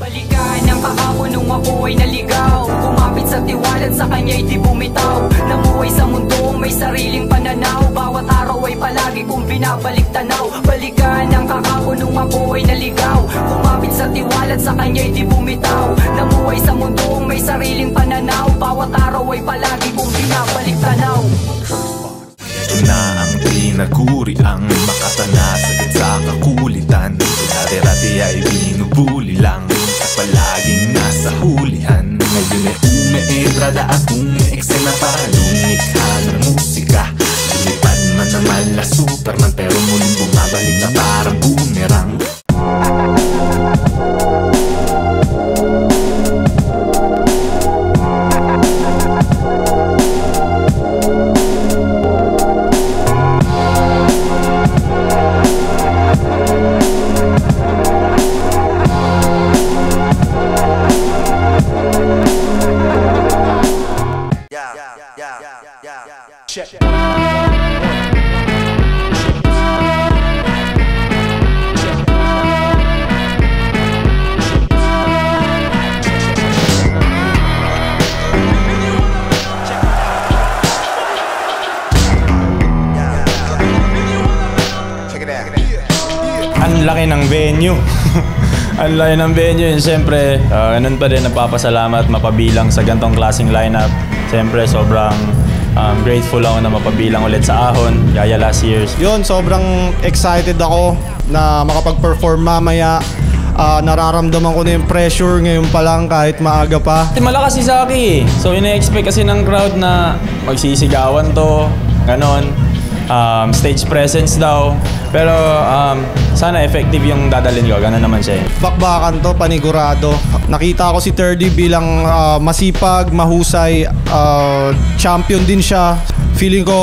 Balikan ang kahapon nung ako ay naligaw, kumapit sa tiwalat, sa kanya'y di bumitaw. Namuhay sa mundong may sariling pananaw, bawat araw ay palagi kong binabalik tanaw. Balikan ang kahapon nung ako ay naligaw, kumapit sa tiwalat, sa kanya'y di bumitaw. Namuhay sa mundong may sariling pananaw, bawat araw ay palagi kong binabalik tanaw. Ito na ang tinaguri, ang makatana sagad sa kakulitan. Dati-dati ay binubuli lang at palaging nasa hulihan. Ngayon ay ume-entrada at ume-eksena para lumikha ng musika. Lumipad man naman na Superman, pero muling bumabalik na parang boomerang. Check. Ang laki ng venue. Ang laki ng venue, and siyempre ganun pa din, napapasalamat mapabilang sa gantong klaseng lineup. Siyempre sobrang grateful ako na mapabilang ulit sa Ahon, gaya last year's. Yun, sobrang excited ako na makapag-perform mamaya. Nararamdaman ko na yung pressure ngayon pa lang kahit maaga pa. Malakas si Zaki, so ina-expect kasi ng crowd na magsisigawan to, ganon. Stage presence daw. Pero sana effective yung dadalhin ko, gano'n naman siya. Bakbakan to, panigurado. Nakita ko si Terdy bilang masipag, mahusay, champion din siya. Feeling ko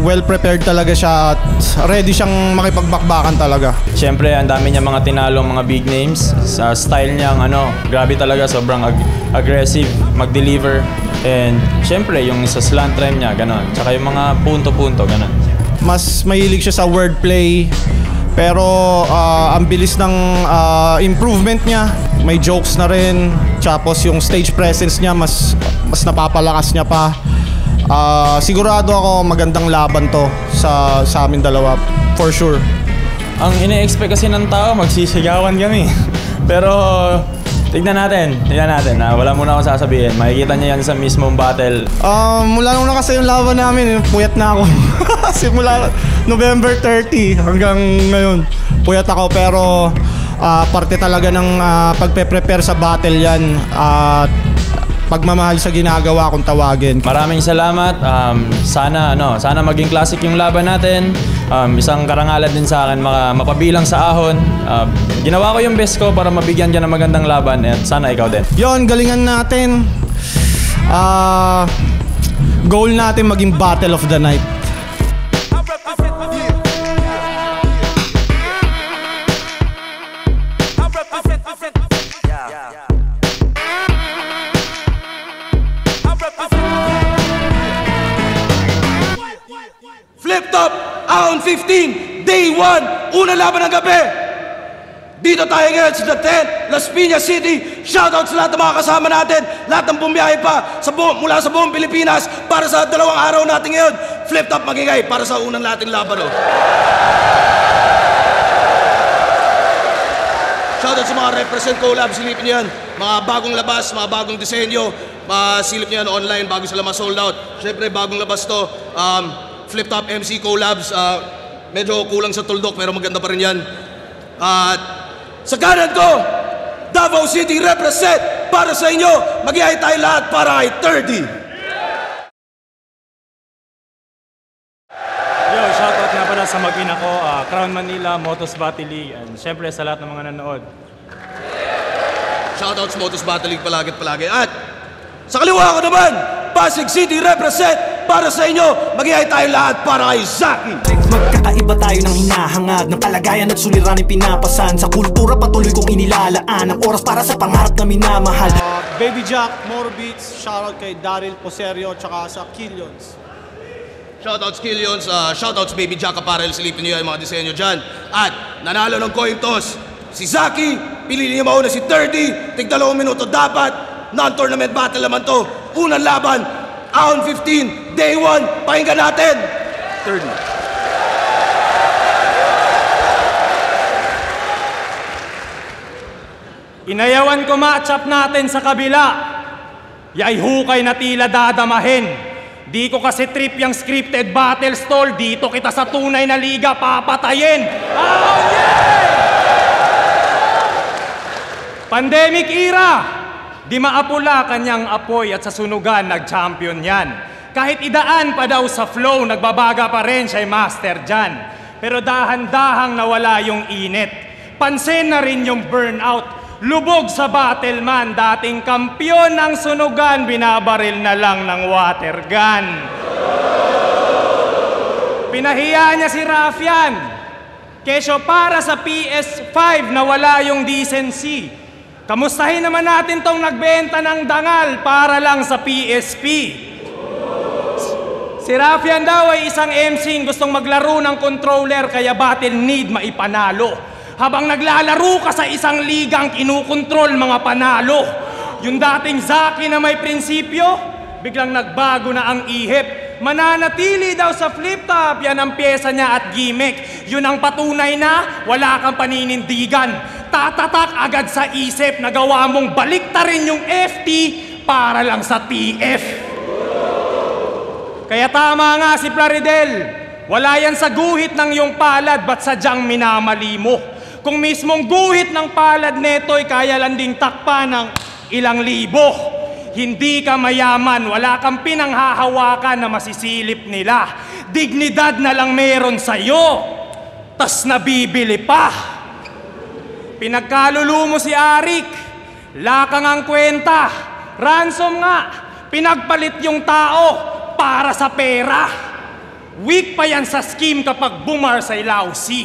well prepared talaga siya at ready siyang makipagbakbakan talaga. Siyempre, ang dami niya mga tinalong mga big names. Sa style niya, grabe talaga, sobrang aggressive, mag-deliver. And siyempre, yung sa slant rhyme niya, gano'n. Tsaka yung mga punto-punto, gano'n. Mas mahilig siya sa wordplay, pero ang bilis ng improvement niya. May jokes na rin, tapos yung stage presence niya mas napapalakas niya pa. Sigurado ako magandang laban to sa amin dalawa, for sure. Ang ine-expect kasi ng tao, magsisigawan kami. Pero tignan natin. Wala muna akong sasabihin. Makikita niya yan sa mismong battle. Mula nung kasi yung laban namin, puyat na ako. Simula November 30 hanggang ngayon, puyat ako. Pero parte talaga ng pagpe-prepare sa battle yan. Pagmamahal sa ginagawa kong tawagin. Maraming salamat. Sana maging classic yung laban natin. Isang karangalan din sa akin mapabilang sa Ahon. Ginawa ko yung best ko para mabigyan dyan ng magandang laban, at sana ikaw din. Yon, galingan natin. Goal natin maging battle of the night. Flip Top, Ahon 15, Day 1, unang laban ng gabi. Dito tayo ngayon sa The Tent, Las Piñas City. Shoutout sa lahat ng mga kasama natin, lahat ng bumiyahe pa mula sa buong Pilipinas para sa 2 araw natin ngayon. Flip Top magingay para sa unang natin laban. Shoutout sa mga represent collab, silipin niyo yan. Mga bagong labas, mga bagong disenyo, silip niyo yan online bago sila ma-sold out. Siyempre bagong labas to. Flip Top MC collabs, medyo kulang sa tuldok pero maganda pa rin yan. At sa kanan ko, Davao City represent para sa inyo. Mag-ihay tayo lahat para kay Terdy. Yo, shoutout nga pala sa mag-ina ko, Crown Manila, Motos Battle League, and syempre sa lahat ng mga nanood. Shoutout sa Motos Battle League palagi. At sa kaliwa ko naman, Pasig City represent para sa inyo. Mag-ihay tayo lahat para kay Zaki. Magkakaiba tayo ng hinahangad, ng kalagayan at suliranin pinapasan. Sa kultura patuloy kong inilalaan ang oras para sa pangarap na minamahal. Baby Jack, More Beats, shoutout kay Daryl Poserio, tsaka sa Killions. Shoutouts Killions, shoutouts Baby Jack Apparel, silipin niyo yung mga disenyo dyan. At nanalo ng coin toss, si Zaki Pili niyo mauna si 30, tig 2 minuto dapat. Non-tournament battle naman to. Unang laban, round 15, day 1, pakinggan natin. 30. Inayawan ko match-up natin sa kabila. Yay hukay na tila dadamahin. Di ko kasi trip yung scripted battle stall. Dito kita sa tunay na liga papatayin. Oh yeah! Pandemic era. Di maapula kanyang apoy at sa sunugan nag-champion yan. Kahit idaan pa daw sa flow, nagbabaga pa rin siya'y master dyan. Pero dahan-dahang nawala yung init. Pansin na rin yung burnout. Lubog sa battle man, dating kampyon ng sunugan, binabaril na lang ng water gun. Pinahiya niya si Rafian. Kesyo para sa PS5 nawala yung decency. Kamustahin naman natin tong nagbenta ng dangal para lang sa PSP. Si Rafian daw ay isang MC gustong maglaro ng controller kaya battle need maipanalo. Habang naglalaro ka sa isang ligang kinukontrol mga panalo. Yung dating Zaki na may prinsipyo, biglang nagbago na ang ihip. Mananatili daw sa flip top, yan ang pyesa niya at gimmick. Yun ang patunay na wala kang paninindigan. Tatatak agad sa isip, nagawa mong baliktarin yung FT para lang sa TF. Kaya tama nga si Plaridel, wala yan sa guhit ng iyong palad, ba't sadyang minamali mo? Kung mismong guhit ng palad neto'y kaya lang ding takpa ng ilang libo. Hindi ka mayaman, wala kang pinanghahawakan na masisilip nila. Dignidad na lang meron sa'yo, tas nabibili pa. Pinagkalulu mo si Arik, lakang ang kwenta. Ransom nga, pinagpalit yung tao para sa pera. Weak pa yan sa scheme kapag bumar sa ilausi.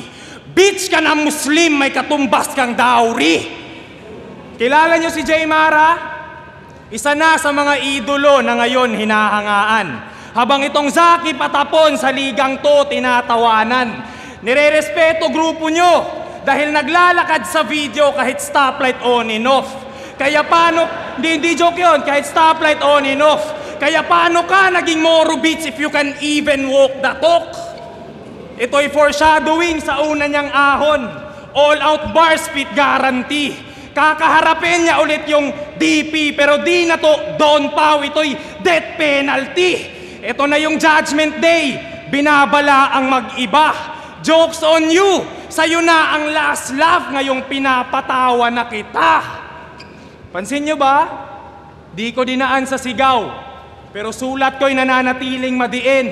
Bitch ka na Muslim, may katumbas kang dowry. Kilala niyo si Jay Mara? Isa na sa mga idolo na ngayon hinahangaan. Habang itong Zaki patapon sa ligang to tinatawanan. Nirerespeto grupo nyo dahil naglalakad sa video kahit stoplight on and off. Kaya paano, hindi joke yun, kahit stoplight on and off. Kaya paano ka naging Moro Beats if you can even walk the talk? Ito'y foreshadowing sa una niyang ahon. All out bar speed guarantee. Kakaharapin niya ulit yung DP pero di na to Don Pau. Ito'y death penalty. Ito na yung judgment day. Binabala ang mag-iba. Jokes on you. Sa'yo na ang last laugh ngayong pinapatawa na kita. Pansin niyo ba? Di ko dinaan sa sigaw. Pero sulat ko'y nananatiling madiin.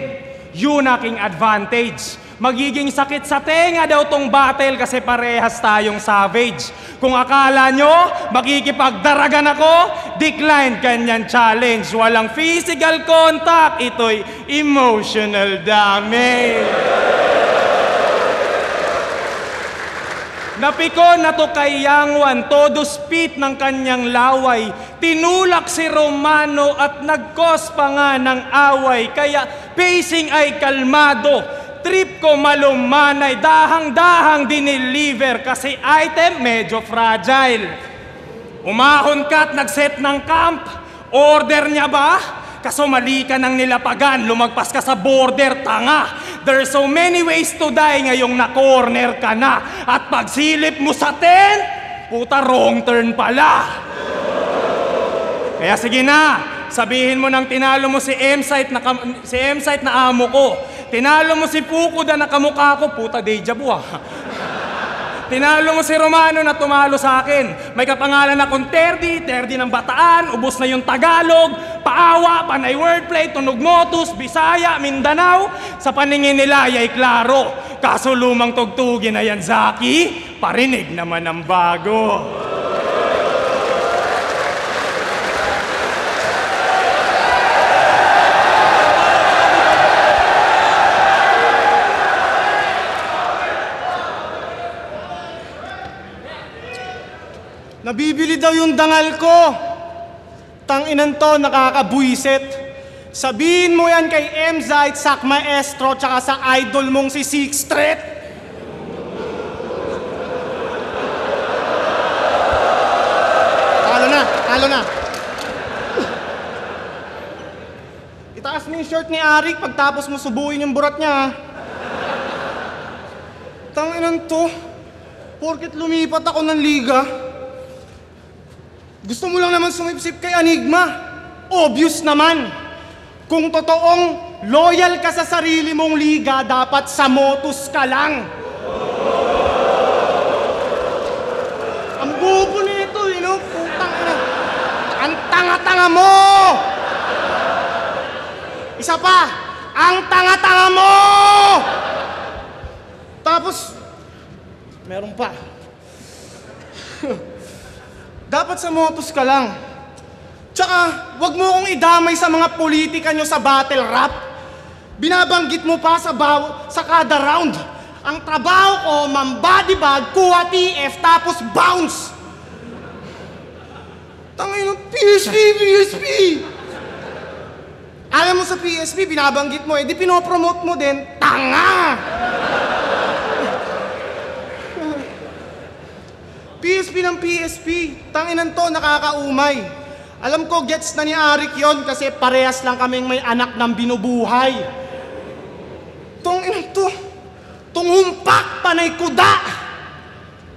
Yun aking advantage. Magiging sakit sa tenga daw tong battle kasi parehas tayong savage. Kung akala nyo, makikipagdaragan ako, decline kanyan challenge. Walang physical contact, ito'y emotional damage. Napikon na to kay Yangwan, todo spit ng kanyang laway. Tinulak si Romano at nag-cause pa nga ng away. Kaya pacing ay kalmado. Trip ko malumanay, dahang-dahang dineliver kasi item medyo fragile. Umahon ka at nag-set ng camp. Order niya ba? Kaso mali ka ng nilapagan, lumagpas ka sa border, tanga. There's so many ways to die ngayong na-corner ka na. At pagsilip mo sa tent, puta wrong turn pala. Kaya sige na, sabihin mo nang tinalo mo si M-Site na amo ko. Tinalo mo si Fukuda na kamukha ko, puta deja vu ah. Tinalo mo si Romano na tumalo sa akin. May kapangalan akong Terdi ng Bataan, ubos na yung Tagalog, Paawa, Panay Wordplay, Tunog Motus, Bisaya, Mindanao. Sa paningin nila ay klaro. Kaso lumang tugtugin na yan, Zaki, parinig naman ang bago. Nabibili daw yung dangal ko. Tanginan to, nakakabuisit. Sabihin mo yan kay M-Zite, Sak Maestro, tsaka sa idol mong si Six Threat. Talo na. Itaas mo yung shirt ni Arik pagtapos mo subuin yung burat niya. Tanginan to. Porket lumipat ako ng liga. Gusto mo lang naman sumipsip kay Enigma. Obvious naman. Kung totoong loyal ka sa sarili mong liga, dapat sa Motus ka lang. Ang bobo nito, putang ina. Ang tanga-tanga mo! Isa pa, ang tanga-tanga mo! Tapos, meron pa. Dapat sa Motus ka lang. Tsaka, wag mo akong idamay sa mga politika nyo sa battle rap. Binabanggit mo pa sa kada round. Ang trabaho ko, mambody bag, kuha TF, tapos bounce. Tangay ng PSP! Alam mo sa PSP, binabanggit mo, di pinopromote mo din, tanga! PSP ng PSP, tanginan to, nakakaumay. Alam ko, gets na ni Arik yon kasi parehas lang kaming may anak ng binubuhay. Tanginan to, humpak panay kuda,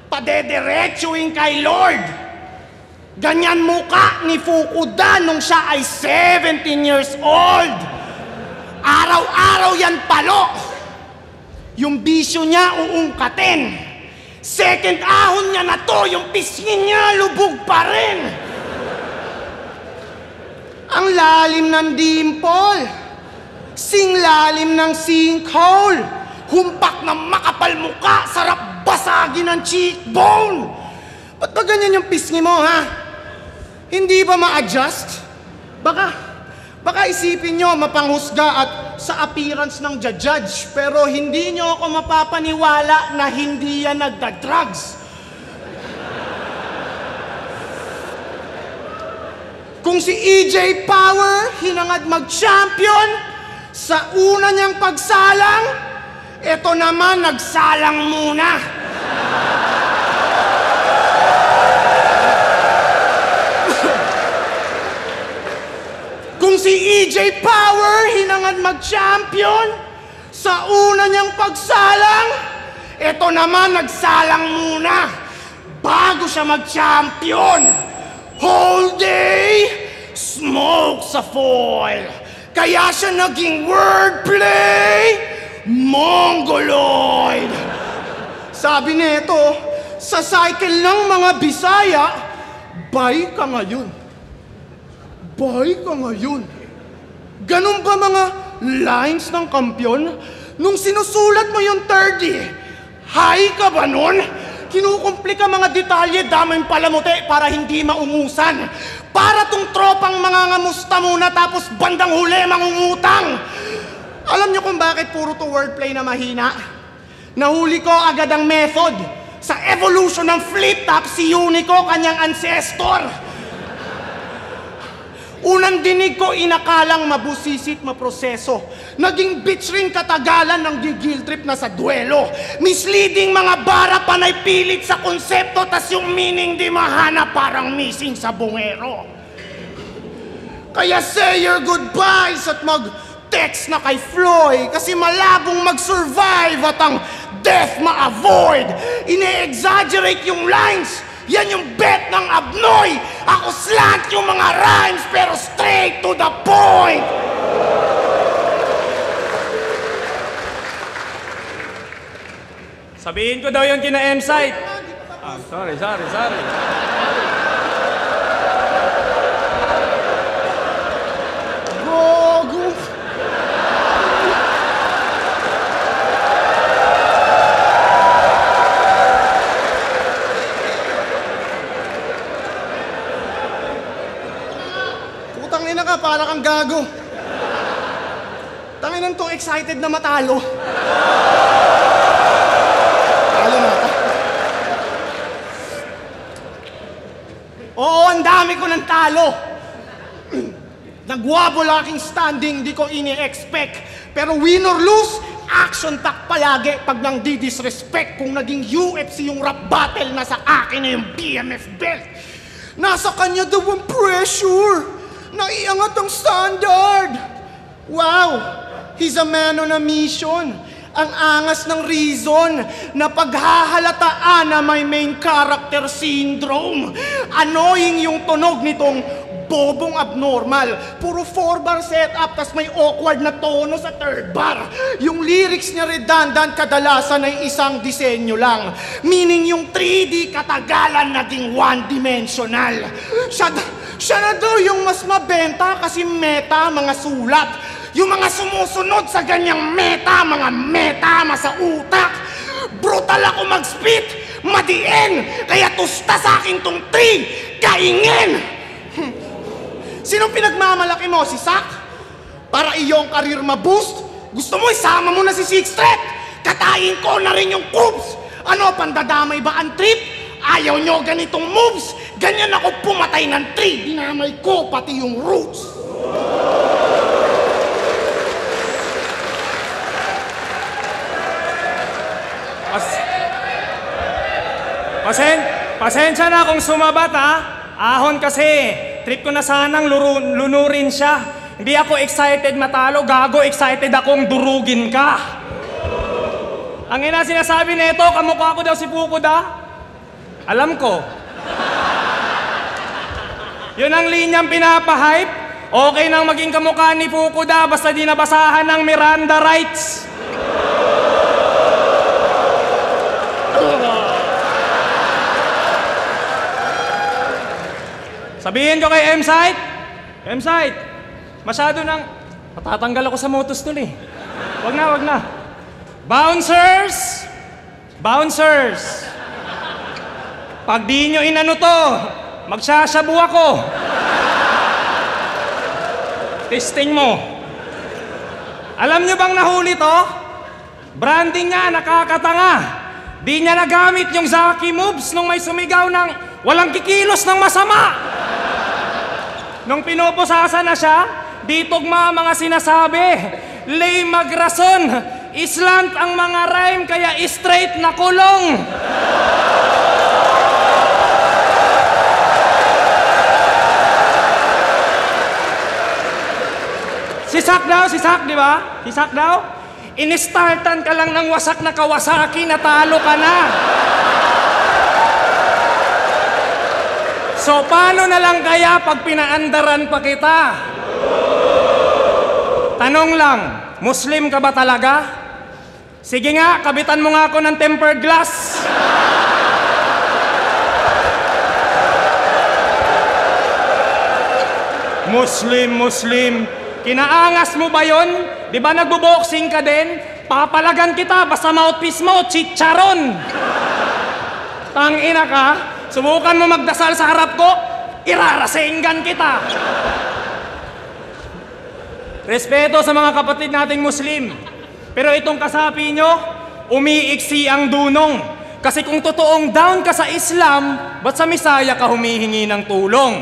padederechoing kay Lord. Ganyan muka ni Fukuda nung siya ay 17 years old. Araw-araw yan palo. Yung bisyo niya uungkatin. Second ahon niya na to, yung pisngi niya lubog pa rin. Ang lalim ng dimple. Singlalim ng sinkhole. Humpak na makapal muka, sarap basagin ng cheekbone. Ba't ba ganyan yung pisngi mo, ha? Hindi ba ma-adjust? Baka isipin nyo mapanghusga at sa appearance ng judge, pero hindi nyo ako mapapaniwala na hindi yan nagda-drugs. Kung si EJ Power hinangad mag-champion sa una niyang pagsalang, eto naman nagsalang muna. Kung si EJ Power hinangad mag-champion sa una niyang pagsalang, eto naman nagsalang muna bago siya mag-champion. Whole day, smoke sa foil. Kaya siya naging wordplay, mongoloid. Sabi nito, sa cycle ng mga Bisaya, bay ka ngayon. Bay ka ngayon. Ganun ba mga lines ng kampyon? Nung sinusulat mo yung 30, high ka ba nun? Kinukumplika mga detalye, daming palamuti para hindi maungusan. Para tong tropang mangangamusta muna tapos bandang huli mangungutang. Alam niyo kung bakit puro to wordplay na mahina? Nahuli ko agad ang method. Sa evolution ng flip-top, si Unico, kanyang ancestor. Unang dinig ko, inakalang mabusisit maproseso. Naging bitch rin katagalan ng gigil trip na sa duelo. Misleading mga bara panay pilit sa konsepto, tas yung meaning di mahana parang missing sa bungero. Kaya say your goodbyes at mag-text na kay Floyd kasi malabong mag-survive at ang death ma-avoid. Ine-exaggerate yung lines. Yan yung bet ng Abnoy. Ako slant yung mga rhymes pero straight to the point. Sabihin ko daw yung kina M-Site. Sorry. Gogo. Putang ina ka, para kang gago. Tanginan to, excited na matalo. Talo na. Oo, ang dami ko ng talo. Nagwabol aking standing, di ko ini-expect. Pero win or lose, action pack palagi pag nang di-disrespect. Kung naging UFC yung rap battle, nasa akin na yung BMF belt. Nasa kanya daw ang pressure. Naiangat ang standard. Wow! He's a man on a mission. Ang angas ng reason na paghahalataan na may main character syndrome. Annoying yung tunog nitong bobong abnormal. Puro 4-bar setup, tas may awkward na tono sa 3rd bar. Yung lyrics niya redundant, kadalasan ay isang disenyo lang. Meaning yung 3D katagalan naging one-dimensional. Siya na daw yung mas mabenta kasi meta mga sulat. Yung mga sumusunod sa ganyang meta, mga metama sa utak. Brutal ako mag-spit, madiin, kaya tusta sa akin tong 3, kaingin. Sinong pinagmamalaki mo? Si Sak? Para iyong karir ma-boost? Gusto mo isama mo na si Sixth Threat? Katayin ko na rin yung Cubs. Ano, pandadamay ba ang trip? Ayaw nyo ganitong moves? Ganyan ako pumatay ng 3. Dinamay ko pati yung roots. Pasensya na kung sumabat ha. Ahon kasi. Trip ko na sanang lunurin siya. Hindi ako excited matalo, gago, excited akong durugin ka. Ang ina sinasabi nito, kamukha ko daw si Fukuda. Alam ko. Yun ang linyang pinapahype. Okay nang maging kamukha ni Fukuda basta di nabasahan ng Miranda rights. Sabihin ko kay M-Site, masyado nang patatanggal ako sa Motostol eh. Wag na. Bouncers! Pag di nyo inano to, magsashabu ako. Testing mo. Alam nyo bang nahuli to? Branding nga, nakakatanga. Di niya nagamit yung Zaki moves nung may sumigaw ng walang kikilos ng masama. Nung pinupusasan na siya, di tugma mga sinasabi. Lay magrason, islant ang mga rhyme kaya straight na kulong. Si Sak, di ba? Si Sak daw, inistartan ka lang ng wasak na Kawasaki, natalo ka na. So, paano na lang kaya pag pinaandaran pa kita? Tanong lang, Muslim ka ba talaga? Sige nga, kabitan mo nga ako ng tempered glass. Muslim. Kinaangas mo ba yon? Di ba nagbo-boxing ka din? Papalagan kita, basta mouthpiece mo, chicharon. Tangina ka. Subukan mo magdasal sa harap ko, irarasenggan kita. Respeto sa mga kapatid nating Muslim. Pero itong kasapi nyo, umiiksi ang dunong. Kasi kung totoong down ka sa Islam, ba't sa Misaya ka humihingi ng tulong?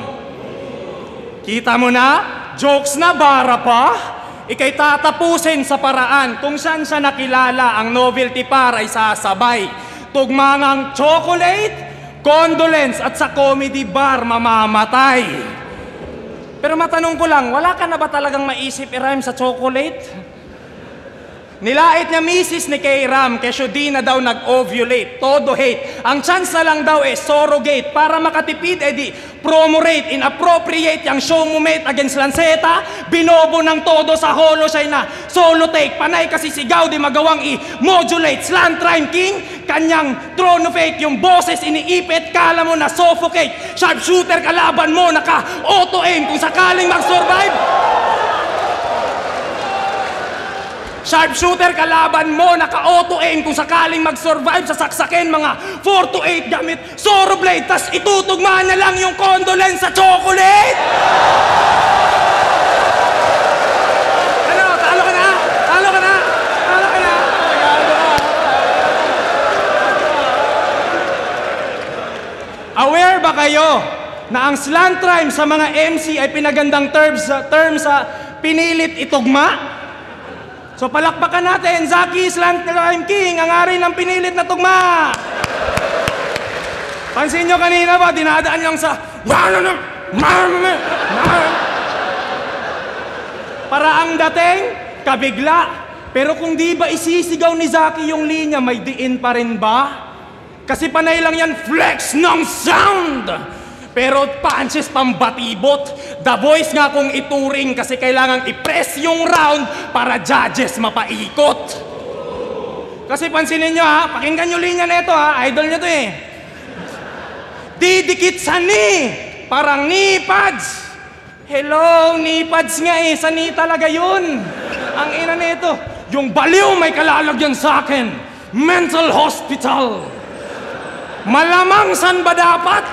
Kita mo na, jokes na bara pa. Ika'y tatapusin sa paraan kung saan siya nakilala ang novelty par ay sasabay. Tugmangang chocolate, condolence at sa comedy bar mamamatay. Pero matanong ko lang, wala ka na ba talagang maisip i-rhyme sa chocolate? Nilait niya misis ni K-Ram, kesyo di na daw nag-ovulate, todo hate. Ang chance na lang daw surrogate, para makatipid edi promo rate, inappropriate yung show mo mate against Lanceta, binobo ng todo sa holo siya na solo take, panay kasi sigaw di magawang i-modulate, slant rhyme king, kanyang throne of fake, yung boses iniipit, kala mo na suffocate, sharpshooter kalaban mo, naka-auto aim kung sakaling mag-survive. Sharpshooter kalaban mo, naka-auto aim kung sakaling mag-survive sa saksakin mga 4 to 8 gamit Zorro Blade, tas itutugma na lang yung condolence sa chocolate! Ano? Talo ka na? Aware ba kayo na ang slant rhyme sa mga MC ay pinagandang term sa pinilit itugma? So palakpakan natin, Zaki Slant Rhyme King, ang ari ng pinilit na tugma. Pansin nyo kanina ba, dinadaan lang sa Para ang dating, kabigla. Pero kung di ba isisigaw ni Zaki yung linya, may diin pa rin ba? Kasi panay lang yan flex ng sound. Pero punches pambatibot. The Voice nga kung ituring kasi kailangang i-press yung round para judges mapaikot. Kasi pansinin nyo ha, pakinggan nyo linya na ito ha, idol nyo to eh. Didikit sa ni, parang knee pads. Hello, knee pads nga eh, sa ni talaga yun. Ang ina nito, yung baliw may kalalagyan sa akin. Mental hospital. Malamang san ba dapat?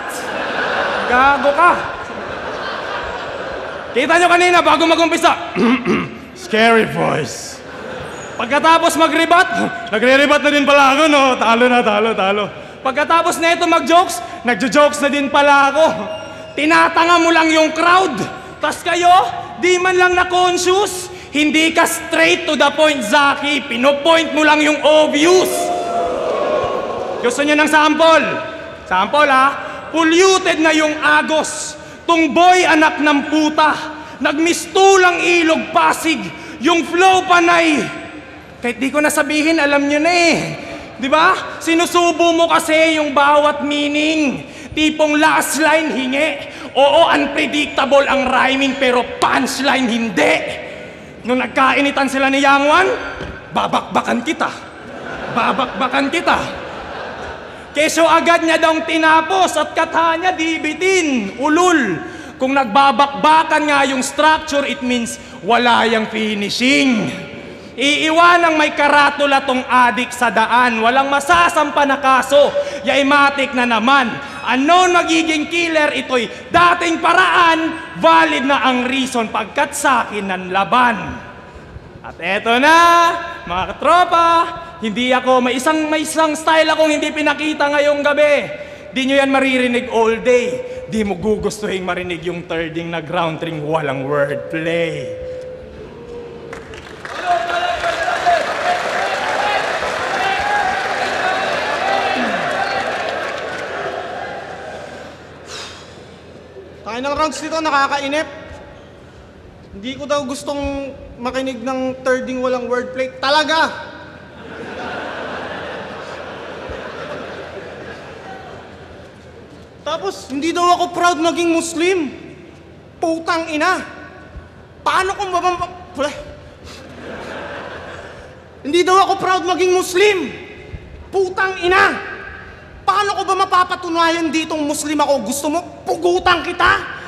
Gago ka. Kita nyo kanina bago mag-umpisa. Scary voice. Pagkatapos mag-rebat, nagre-rebat na din pala ako, no? Talo. Pagkatapos na ito mag-jokes, nagjo-jokes na din pala ako. Tinatanga mo lang yung crowd. Tas kayo, di man lang na-conscious. Hindi ka straight to the point, Zaki. Pinopoint mo lang yung obvious. Gusto nyo ng sample? Sample, ha? Polluted na yung Agos. Tung boy anak ng puta. Nagmistulang ilog Pasig. Yung flow panay. Kahit di ko nasabihin, alam nyo na eh. Di ba? Sinusubo mo kasi yung bawat meaning. Tipong last line, hingi. Oo, unpredictable ang rhyming pero punchline, hindi. Nung nagkainitan sila ni Yang Wan, babakbakan kita. Keso agad niya daw tinapos at kata niya di bitin, ulul. Kung nagbabakbakan nga yung structure, it means wala yung finishing. Iiwanang may karatula tong adik sa daan. Walang masasampa na kaso. Yaimatik na naman. Ano magiging killer? Ito'y dating paraan. Valid na ang reason pagkat sa akin ng laban. At eto na, mga katropa. Hindi ako, may isang style akong hindi pinakita ngayong gabi. Di nyo yan maririnig all day. Di mo gugustuhin marinig yung thirding na ground ring walang wordplay. Tayo ng rounds dito, nakakainip. Hindi ko daw gustong makinig ng thirding walang wordplay. Talaga! Tapos, hindi daw ako proud maging Muslim. Putang ina. Paano kung Hindi daw ako proud maging Muslim. Putang ina. Paano ko ba mapapatunayan ditong Muslim ako? Gusto mo, pugutan kita?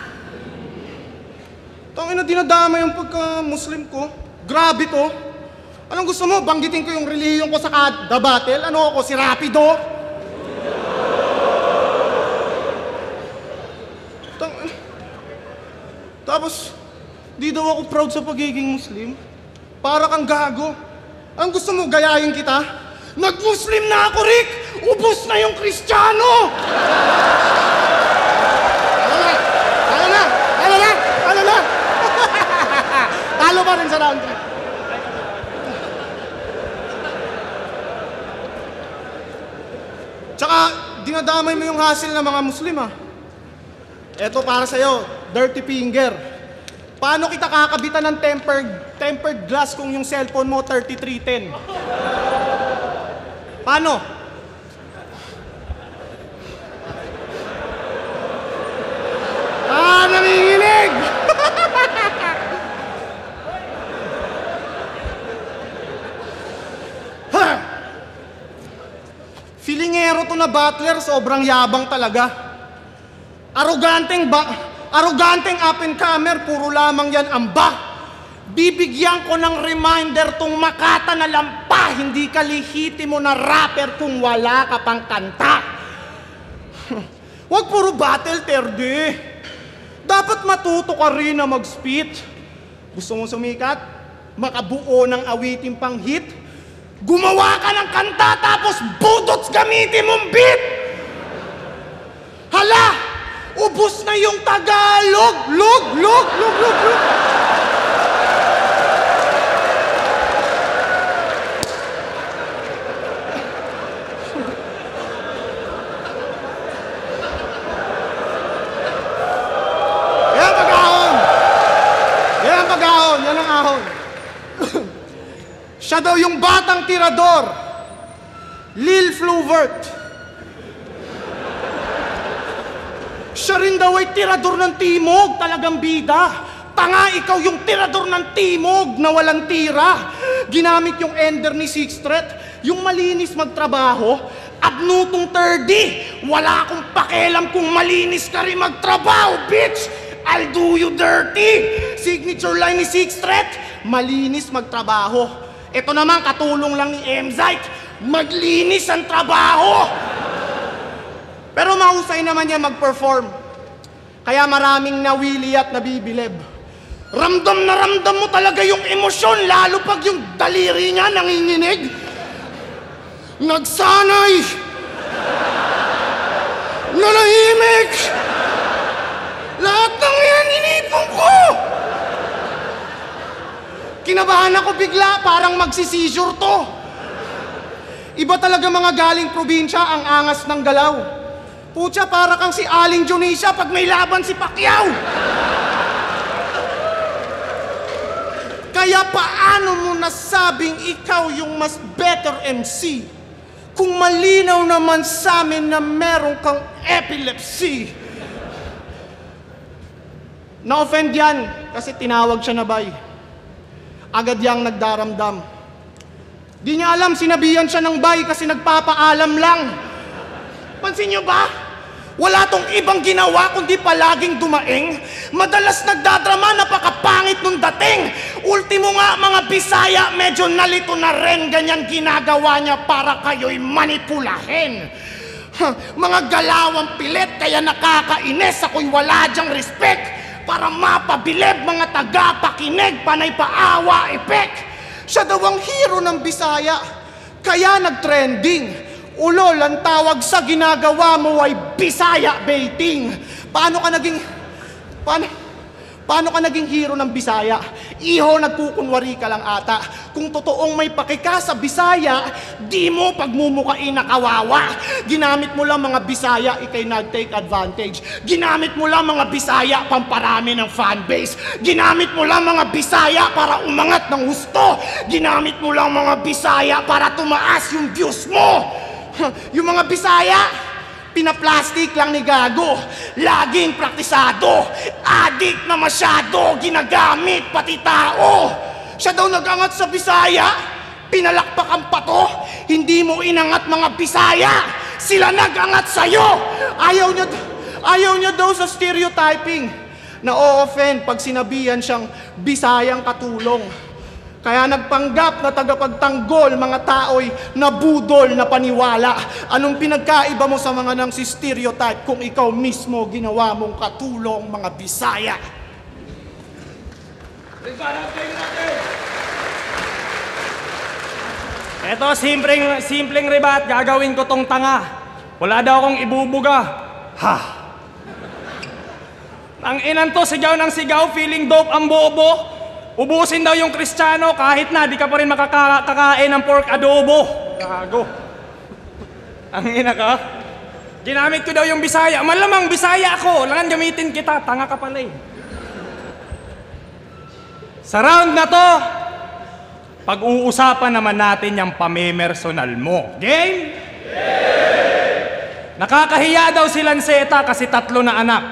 Tangina, dinadama yung pagka-Muslim ko. Grabe to. Anong gusto mo? Banggitin ko yung relihiyon ko sa The Battle? Ano ako, si Rapido? Tapos, di daw ako proud sa pagiging Muslim. Para kang gago. Ang gusto mo, gayahin kita? Nag-Muslim na ako, Rick! Ubus na yung Kristiyano! Ano na? Talo pa rin sa round 3. Tsaka, dinadamay mo yung hassle ng mga Muslim, ah. Eto para sa'yo, dirty finger. Paano kita kakabitan ng tempered glass kung yung cellphone mo 3310? Paano? Nanginginig! Filingero to na battler, sobrang yabang talaga. Aroganteng up and comer, puro lamang yan amba. Bibigyan ko ng reminder tong Makata na lampa, hindi ka lehitimo na rapper kung wala ka pang kanta. Huwag puro battle, terde. Dapat matuto ka rin na mag-spit. Gusto mong sumikat? Makabuo ng awiting pang hit? Gumawa ka ng kanta tapos budots gamitin mong beat! Hala! Ubus na yung Tagalog! Lug! Siya daw yung batang tirador. Lil Fluvert. Siya rin daw ay tirador ng timog, talagang bida. Tanga, ikaw yung tirador ng timog na walang tira. Ginamit yung ender ni Sixth Threat, yung malinis magtrabaho, at nutong 30, wala akong pakialam kung malinis ka rin magtrabaho, bitch! I'll do you dirty! Signature line ni Sixth Threat, malinis magtrabaho. Ito naman, katulong lang ni Emzite, maglinis ang trabaho! Pero mahusay naman niya mag-perform. Kaya maraming nawili at nabibilib. Ramdam na ramdam mo talaga yung emosyon, lalo pag yung daliri niya nanginginig. Nagsanay! Nalahimik! Lahat ng yan inipon ko! Kinabahan ako bigla, parang magsi-seizure to. Iba talaga mga galing probinsya ang angas ng galaw. Putya, para kang si Aling Dionisia pag may laban si Pacquiao. Kaya paano mo nasabing ikaw yung mas better MC kung malinaw naman sa amin na meron kang epilepsy? Na-offend yan kasi tinawag siya na bay. Agad yang nagdaramdam. Di niya alam, sinabihan siya ng bay kasi nagpapaalam lang. Pansin niyo ba? Wala tong ibang ginawa kundi palaging dumaing. Madalas nagdadrama, napakapangit nung dating. Ultimo nga mga Bisaya, medyo nalito na rin. Ganyan ginagawa niya para kayo'y manipulahin. Mga galawang pilit, kaya nakakainis. Ako'y wala dyang respect. Para mapabilib mga taga-pakinig, panay paawa, epek. Siya daw ang hero ng Bisaya, kaya nag-trending. Ulol, ang tawag sa ginagawa mo ay Bisaya baiting. Paano ka naging hero ng Bisaya? Iho, nagkukunwari ka lang ata. Kung totoong may pakika sa Bisaya, di mo pagmumukain na kawawa. Ginamit mo lang mga Bisaya, ikay nag-take advantage. Ginamit mo lang mga Bisaya, pamparami ng fanbase. Ginamit mo lang mga Bisaya para umangat ng husto. Ginamit mo lang mga Bisaya para tumaas yung views mo. Yung mga Bisaya, pinaplastic lang ni Gago. Laging praktisado. Adik na masyado, ginagamit pati tao. Siya daw nagangat sa Bisaya, pinalakpak ang pato. Hindi mo inangat mga Bisaya, sila nagangat sa'yo. Ayaw niya daw sa stereotyping. Na-o-offend pag sinabihan siyang Bisayang katulong. Kaya nagpanggap na tagapagtanggol mga tao'y nabudol na paniwala. Anong pinagkaiba mo sa mga nang si stereotype kung ikaw mismo ginawa mong katulong mga Bisaya? Eto, simpleng ribat, gagawin ko tong tanga. Wala daw akong ibubuga. Ha! Ang inan to, sigaw ng sigaw, feeling dope ang bobo. Ubusin daw yung Kristiyano kahit na di ka pa rin makakakain ng pork adobo. Gago. Ang ina ka. Ginamit ko daw yung Bisaya. Malamang Bisaya ako. Langan gamitin kita. Tanga ka pala eh. Sa round na to, pag-uusapan naman natin yung pamemersonal mo. Game? Nakakahiya daw si Lanceta kasi 3 na anak.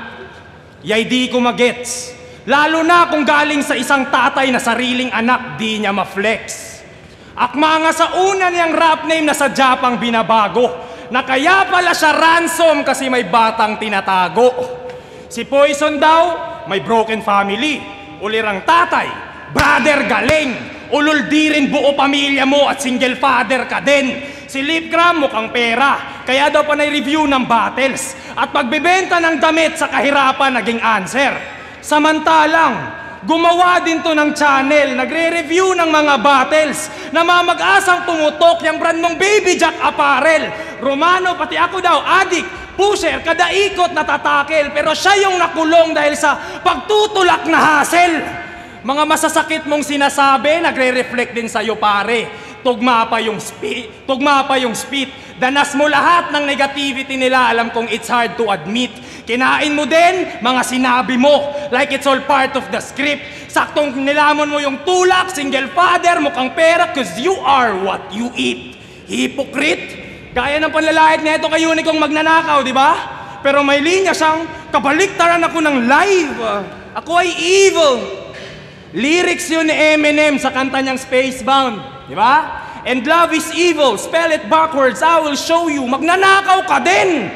Yay di ko magets. Lalo na kung galing sa isang tatay na sariling anak, di niya ma-flex. Akma nga sa una niyang rap name na sa Japang binabago, na kaya pala siya ransom kasi may batang tinatago. Si Poison daw, may broken family, ulirang tatay, brother galing, ulul di rin buo pamilya mo at single father ka din. Si Lipgram mukhang pera, kaya daw panay review ng battles, at pagbebenta ng damit sa kahirapan naging answer. Samantalang, gumawa din to ng channel, nagre-review ng mga battles, na mamag-asang pumutok yung brand mong Baby Jack apparel. Romano, pati ako daw, adik, pusher, kada ikot natatakel, pero siya yung nakulong dahil sa pagtutulak na hassle. Mga masasakit mong sinasabi, nagre-reflect din sa'yo pare. Tugma pa yung spit. Danas mo lahat ng negativity nila, alam kong it's hard to admit. Kinain mo din mga sinabi mo, like it's all part of the script. Saktong nilamon mo yung tulak, single father, mukhang pera, cause you are what you eat. Hypocrite! Gaya ng panlalait nito kay Unicong magnanakaw, di ba? Pero may linya siyang, kabaliktaran ako ng live. Ako ay evil. Lyrics yun ni Eminem sa kanta niyang Spacebound, di ba? And love is evil, spell it backwards, I will show you. Magnanakaw ka din!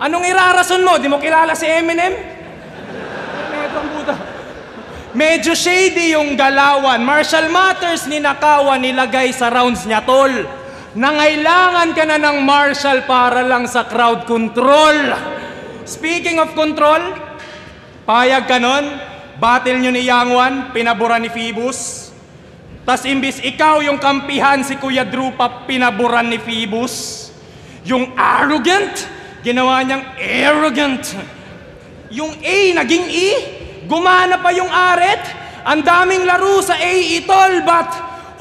Anong irarason mo? Di mo kilala si Eminem? Medyo shady yung galawan. Martial Matters ninakawan, nilagay sa rounds niya, tol. Nangailangan ka na ng martial para lang sa crowd control. Speaking of control, payag ka nun, battle nyo ni Yang Wan, pinabura ni Phoebus. Tas imbis ikaw yung kampihan, si Kuya Drupa pinaburan ni Phoebus. Yung arrogant, ginawa niyang arrogant. Yung A naging E, gumana pa yung aret. Ang daming laro sa AE, tol, but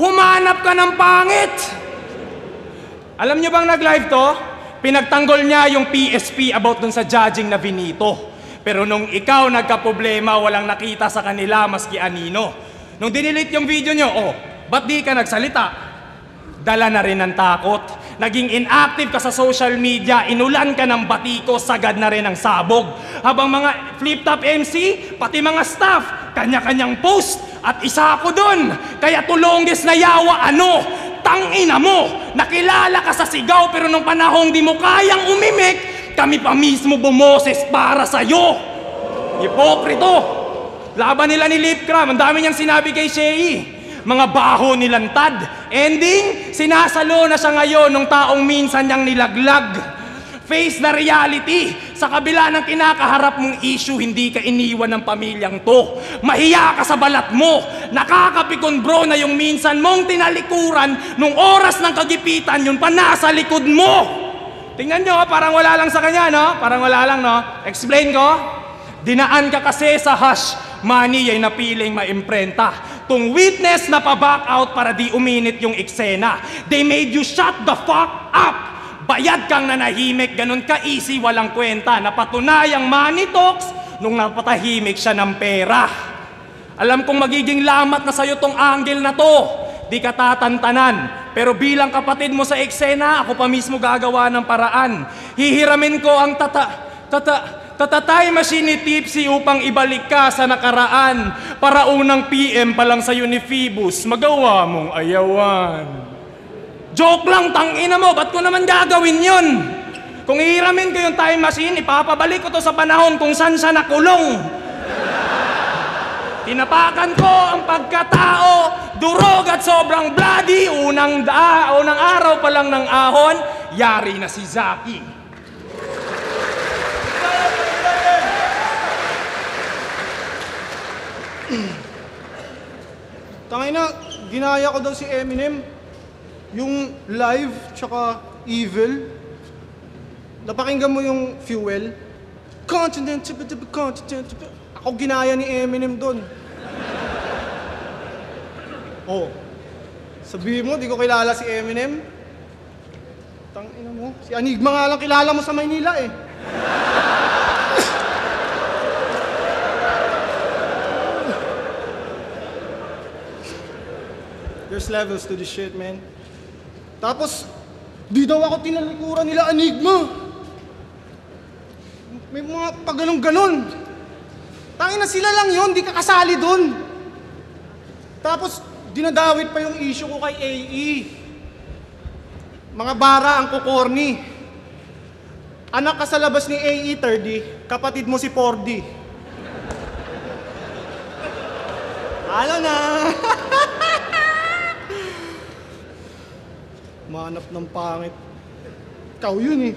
humanap ka ng pangit. Alam niyo bang nag-live to? Pinagtanggol niya yung PSP about dun sa judging na Vinito. Pero nung ikaw nagka-problema, walang nakita sa kanila maski anino. Nung dinilit yung video nyo, ba't di ka nagsalita? Dala na rin ng takot. Naging inactive ka sa social media, inulan ka ng batiko, sagad na rin ang sabog. Habang mga flip-top MC, pati mga staff, kanya-kanyang post. At isa ako dun. Kaya tulongges na yawa, tangina mo! Nakilala ka sa sigaw pero nung panahong di mo kayang umimik, kami pa mismo bumoses para sa'yo! Hipokrito! Laban nila ni Lipcram, ang dami niyang sinabi kay Shei. Mga baho nilantad. Ending, sinasalo na siya ngayon nung taong minsan niyang nilaglag. Face the reality. Sa kabila ng kinakaharap mong issue, hindi ka iniwan ng pamilyang to. Mahiya ka sa balat mo. Nakakapikon bro na yung minsan mong tinalikuran nung oras ng kagipitan, yun pa nasa likod mo. Tingnan nyo, parang wala lang sa kanya, no? Parang wala lang, no? Explain ko. Dinaan ka kasi sa hush money ay napiling maimprenta. Tung witness na pa-back out para di uminit yung eksena. They made you shut the fuck up. Bayad kang nanahimik, ganun ka easy, walang kwenta. Napatunayang money talks nung napatahimik siya ng pera. Alam kong magiging lamat na sa'yo tong angle na to. Di ka tatantanan. Pero bilang kapatid mo sa eksena, ako pa mismo gagawa ng paraan. Hihiramin ko ang tatatay machine ni Tipsy upang ibalik ka sa nakaraan. Para unang PM pa lang sa'yo ni Phoebus, magawa mong ayawan. Joke lang, tangina mo, ba't ko naman gagawin yun? Kung ihiramin ko yung time machine, ipapabalik ko to sa panahon kung saan siya nakulong. Tinapakan ko ang pagkatao, durog at sobrang bloody, unang araw pa lang ng ahon, yari na si Zaki. Tangina, ginaya ko daw si Eminem. Yung live, tsaka evil. Napakinggan mo yung Fuel. Continent, ako ginaya ni Eminem doon. Sabihin mo, di ko kilala si Eminem. Tangina mo, si Enigma nga lang kilala mo sa Maynila eh. There's levels to this shit, man. Tapos, di daw ako tinalikuran nila Enigma. May mga pagganon-ganon. Tangina sila lang yun, di ka kasali dun. Tapos, dinadawit pa yung issue ko kay AE. Mga bara ang kukorni. Anak ka sa labas ni AE, 30, kapatid mo si 4D. Ano na? Manap ng pangit. Ikaw yun eh.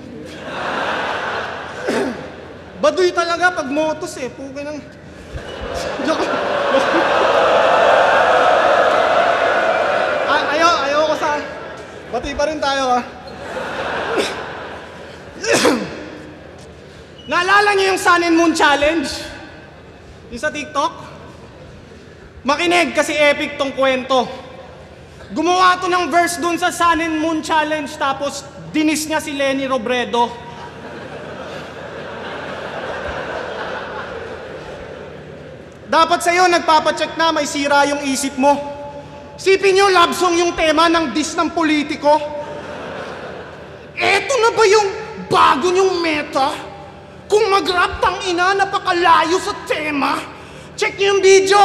Baduy talaga pag motos eh. Pugay ng... Joke. Ayaw ko sa... Bati pa rin tayo ah. Naalala niyo yung Sun and Moon Challenge? Yung sa TikTok? Makinig kasi epic tong kwento. Gumawa to ng verse dun sa Sun and Moon Challenge tapos dinis niya si Lenny Robredo. Dapat sa'yo, nagpapacheck na, may sira yung isip mo. Sipin nyo, love song yung tema ng diss ng politiko. Eto na ba yung bago nyong meta? Kung mag-rap tang ina, napakalayo sa tema. Check nyo yung video.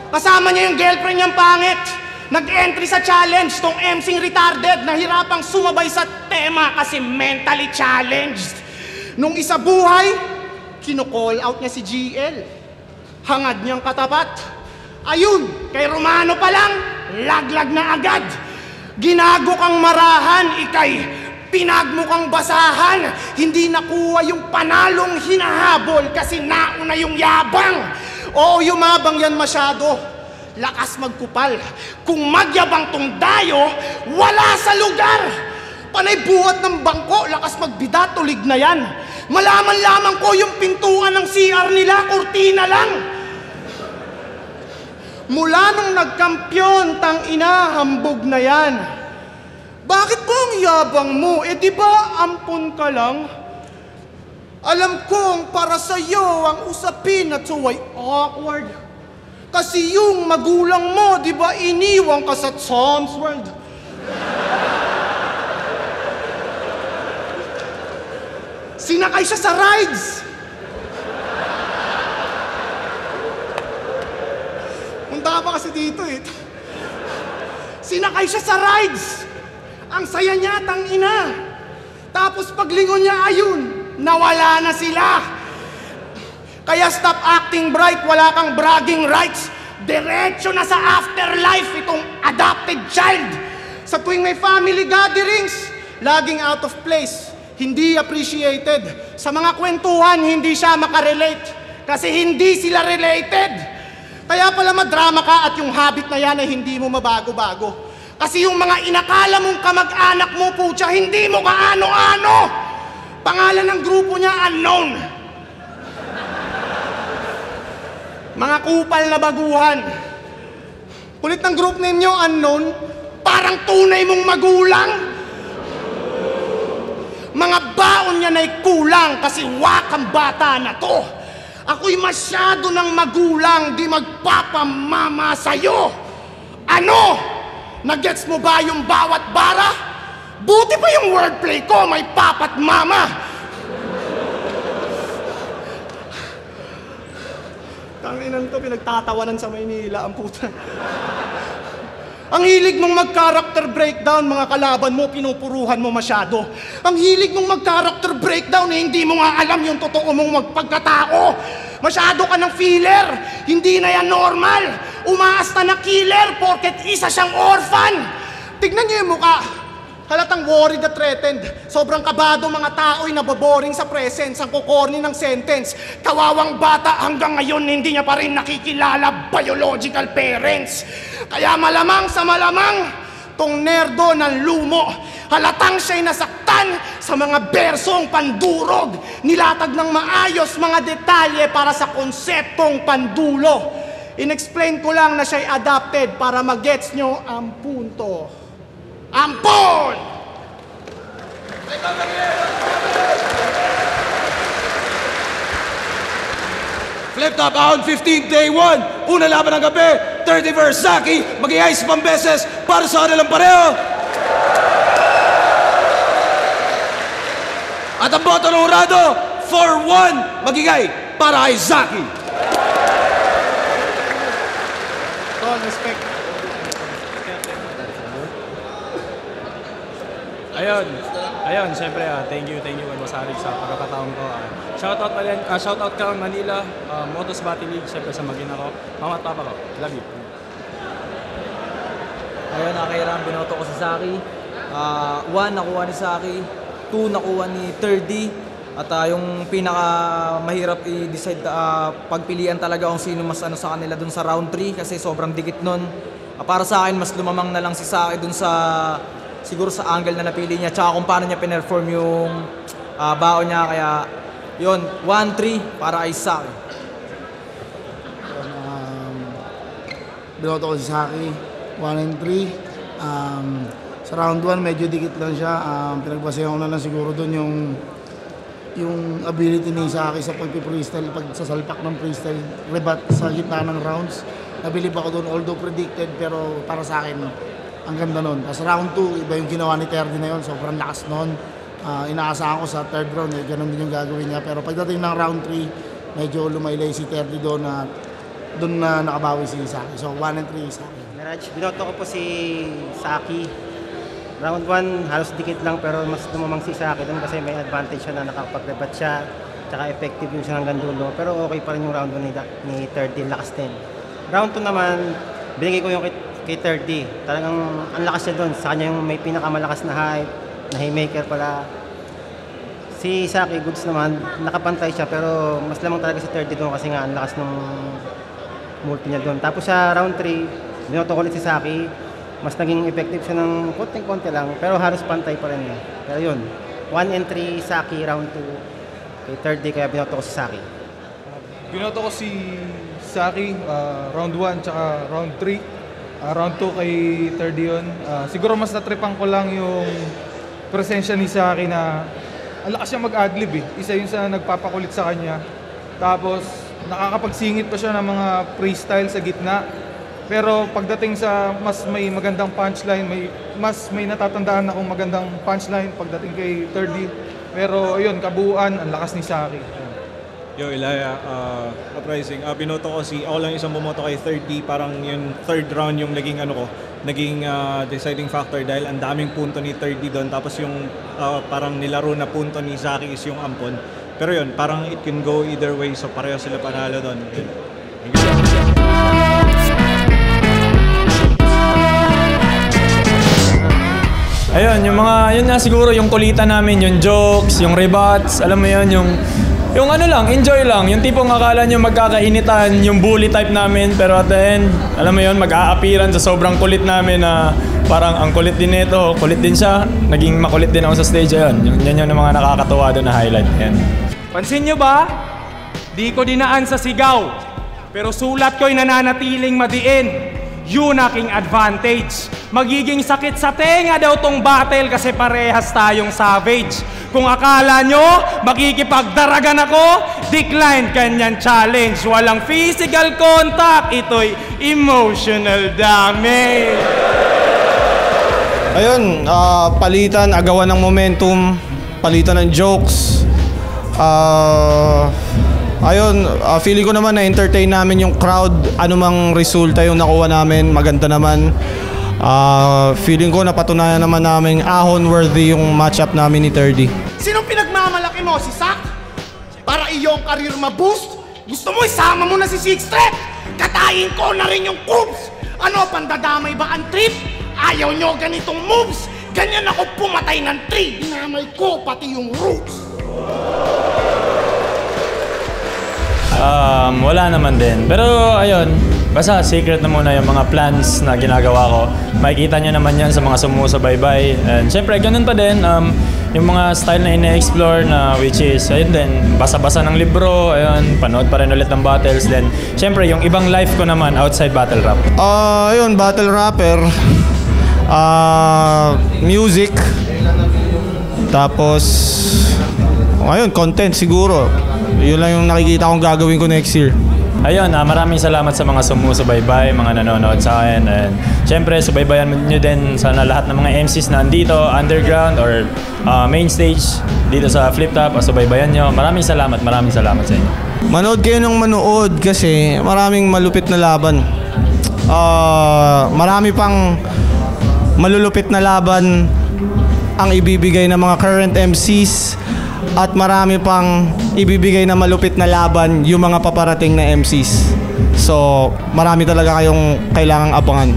Kasama niya yung girlfriend niyang pangit. Nag-entry sa challenge tong MCing retarded, nahirapang sumabay sa tema kasi mentally challenged. Nung isa buhay, kino-call out niya si GL. Hangad niyang katapat. Ayun, kay Romano pa lang, laglag na agad. Ginago kang marahan, ikay pinagmo kang basahan. Hindi nakuha yung panalong hinahabol kasi nauna yung yabang. Oo, yumabang yan masyado. Lakas magkupal. Kung magyabang tong dayo, wala sa lugar. Panay buhat ng bangko, lakas magbida, tulig na yan. Malaman lamang ko yung pintuan ng CR nila, kurtina lang. Mula nung nagkampyon, tang ina, hambog na yan. Bakit po ang yabang mo? Eh di ba ampon ka lang? Alam kong para sa'yo ang usapin at suway awkward. Kasi yung magulang mo, di ba iniwang ka sa Tom's World? Sinakay siya sa rides. Punta ka pa kasi dito eh. Sinakay siya sa rides. Ang saya niya, tang ina. Tapos paglingon niya, ayun, nawala na sila. Kaya stop acting bright, wala kang bragging rights. Diretso na sa afterlife itong adopted child. Sa tuwing may family gatherings, laging out of place, hindi appreciated. Sa mga kwentuhan, hindi siya makarelate kasi hindi sila related. Kaya pala madrama ka at yung habit na yan ay hindi mo mabago-bago. Kasi yung mga inakala mong kamag-anak mo, putya, hindi mo kaano-ano. Pangalan ng grupo niya, unknown. Mga kupal na baguhan. Kulit ng group name nyo, unknown, parang tunay mong magulang. Mga baon niya na'y kulang kasi wakang bata na to. Ako'y masyado ng magulang, di magpapamama sa'yo. Ano? Nagets mo ba yung bawat bara? Buti pa yung wordplay ko, may papat mama. Tanginan to, pinagtatawanan sa Maynila ang puta. Ang hilig mong mag-character breakdown, mga kalaban mo, pinupuruhan mo masyado. Ang hilig mong mag-character breakdown, eh, hindi mo nga alam yung totoo mong magpagkatao. Masyado ka ng filler, hindi na yan normal. Umaasta na killer porket isa siyang orphan. Tignan niyo yung mukha. Halatang worried at threatened. Sobrang kabado mga tao'y naboboring sa presence. Ang kukorni ng sentence. Kawawang bata hanggang ngayon hindi niya pa rin nakikilala biological parents. Kaya malamang sa malamang, tong nerdo ng lumo. Halatang siya'y nasaktan sa mga bersong pandurog. Nilatag ng maayos mga detalye para sa konseptong pandulo. In-explain ko lang na siya'y adapted para magets nyo ang punto. Ampon! Flip Top Ahon 15 Day 1. Una laban ng gabi, 30 verse Zaki. Mag-i-ice pang beses para sa kanilang pareho. At ang boto ng Urado, 4-1. Magigay para kay Zaki. Tol, respect. Ayun, siyempre, thank you kay Boss Alex sa pagkakataon ko. Shoutout ka ng Manila, Motos Battle League, siyempre sa magina ko. Mama at papa ko, love you. Ayun, nakakairam, binoto ko si Zaki. 1, nakuha ni Zaki. 2, nakuha ni 3D. At yung pinaka mahirap i-decide, pagpilian talaga kung sino mas ano sa kanila dun sa round 3 kasi sobrang dikit nun. Para sa akin, mas lumamang na lang si Zaki dun sa siguro sa angle na napili niya tsaka kung paano niya pinerform yung baon niya. Kaya yun, 1-3 para kay Zaki. Binoto ko si Zaki, 1-3. Sa round 1 medyo dikit lang siya. Pinagbasayan ko na lang siguro doon yung ability ni Saki sa pag-freestyle, pagsasalpak ng freestyle, rebat sa gitna ng rounds. Nabilib ako doon, although predicted, pero para sa akin, ang ganda nun. Tapos round 2, iba yung ginawa ni Terdy na yun, sobrang lakas nun. Inaasahan ko sa third round, ganun din yung gagawin niya. Pero pagdating ng round 3, medyo lumaylay si Terdy doon na nakabawi si Saki. So 1 and 3 Saki. Miraj, binoto ko po si Saki. Round 1, halos dikit lang pero mas dumamang si Saki doon kasi may advantage siya na nakapag-rebat siya. Tsaka effective yung siya hanggang dulo. Pero okay pa rin yung round 1 ni Terdy, lakas din. Round 2 naman, binigay ko yung kay Terdy. Talagang ang lakas niya doon. Sa kanya yung may pinakamalakas na height, na haymaker pala. Si Saki, goods naman, nakapantay siya pero mas lamang talaga si Terdy doon kasi nga ang lakas ng multi niya doon. Tapos sa round 3, binoto ko ulit si Saki. Mas naging effective siya ng konting-konti lang, pero halos pantay pa rin niya. Pero yun, 1 and 3 Saki, round 2 kay Terdy, kaya binoto ko si Saki. Binoto ko si Saki, round 1 tsaka round 3. Round 2 kay Terdy yun. Siguro mas natripan ko lang yung presensya ni Saki na ang lakas siya mag-adlib eh. Isa yun sa nagpapakulit sa kanya. Tapos nakakapagsingit pa siya ng mga freestyle sa gitna. Pero pagdating sa mas may magandang punchline, mas may natatandaan akong magandang punchline pagdating kay Terdy. Pero ayun, kabuuan, ang lakas ni Saki. Yo, Ilaya, uprising. Binoto ko ako lang isang bumoto kay Terdy. Parang yung third round yung naging deciding factor dahil ang daming punto ni Terdy doon. Tapos yung parang nilaro na punto ni Saki is yung ampon. Pero yun, parang it can go either way. So pareho sila panalo doon. Ayun, yun nga siguro yung kulitan namin, yung jokes, yung rebats, alam mo yun, yung ano lang, enjoy lang. Yung tipong akala nyo magkakainitan, yung bully type namin, pero at the end, alam mo yun, mag-a-appearan sa sobrang kulit namin na parang ang kulit din nito, kulit din siya, naging makulit din ako sa stage. Ayun, yan yung mga nakakatuwa doon na highlight. Ayan. Pansin nyo ba? Di ko dinaan sa sigaw, pero sulat ko'y nananatiling madiin. Yun aking advantage. Magiging sakit sa tenga daw tong battle kasi parehas tayong savage. Kung akala nyo makikipagdaragan ako, decline kanyan challenge. Walang physical contact, ito'y emotional damage. Ayun, palitan, agawan ng momentum, palitan ng jokes. Ayun, feeling ko naman na-entertain namin yung crowd. Anumang resulta yung nakuha namin, maganda naman. Feeling ko napatunayan naman namin ahon-worthy yung matchup namin ni Terdy. Sinong pinagmamalaki mo? Si Sak? Para iyong career ma-boost? Gusto mo isama mo na si Six Trip? Katayin ko na rin yung Cubs! Ano, pandadamay ba ang trip? Ayaw nyo ganitong moves? Ganyan ako pumatay ng tree. Dinamay ko pati yung roots. Wala naman din. Pero ayun, basta secret na muna yung mga plans na ginagawa ko. Makikita nyo naman yan sa mga sumusubaybay. And syempre, ganun pa din. Yung mga style na ine-explore na which is, ayun din, basa-basa ng libro, ayun, panood pa rin ulit ng battles. Then, syempre, yung ibang life ko naman outside battle rap. Ayun, battle rapper. Music. Tapos, ayun, content siguro. Yun lang yung nakikita kong gagawin ko next year. Ayun, maraming salamat sa mga sumusubaybay, mga nanonood sa akin. And syempre, subaybayan nyo din sana lahat ng mga MCs na andito, underground or main stage, dito sa Flip Top. Subaybayan nyo. Maraming salamat sa inyo. Manood kayo ng manood kasi maraming malupit na laban. Marami pang malulupit na laban ang ibibigay ng mga current MCs. At marami pang ibibigay na malupit na laban yung mga paparating na MCs. So, marami talaga kayong kailangang abangan.